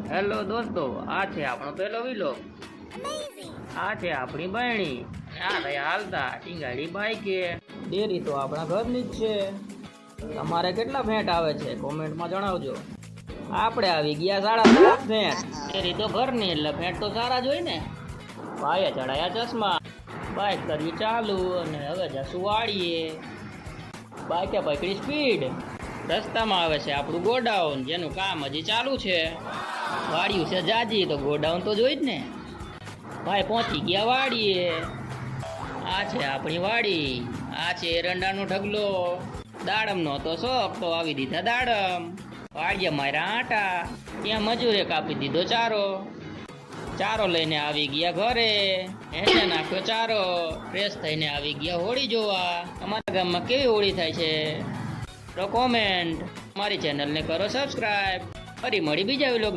Hello દોસ્તો, આ છે આપણો પહેલો વિલોગ. આ છે આપણી બહેણી. આ રહ્યા હાલતા ટીંગાડી બાઈકે. ડેરી તો આપણા ઘરની જ છે. તમારે કેટલા ભેંટ આવે છે કોમેન્ટમાં જણાવજો. આપણે આવી ગયા 7.5 ભેંટ. ડેરી તો ઘરની એટલે ભેંટ તો સારા જ હોય ને. ભાઈએ ચડાયા ચશ્મા. બાઈક કરવી ચાલુ અને હવે જશું વાળીએ. બાઈકે પકડી સ્પીડ. રસ્તામાં આવે છે આપણું ગોડાઉન, જેનું કામ હજી ચાલુ છે. વાળ્યું છે જાજી તો ગોડાઉન તો જોઈ જ ને. ભાઈ પહોંચી ગયા વાડીએ. આ છે આપણી વાડી. આ છે એરંડાનો ઢગલો. દાડમનો તો શોખ તો આવી દીધા દાડમ. વાડીએ માર્યા આટા. ત્યાં મજૂરે કાપી દીધો ચારો. ચારો લઈને આવી ગયા ઘરે. એને નાખ્યો ચારો. ફ્રેશ થઈને આવી ગયા હોળી જોવા. અમારા ગામમાં કેવી હોળી થાય છે તો કોમેન્ટ. મારી ચેનલને કરો સબસ્ક્રાઈબ. ફરી મળી બીજા વિલોગ.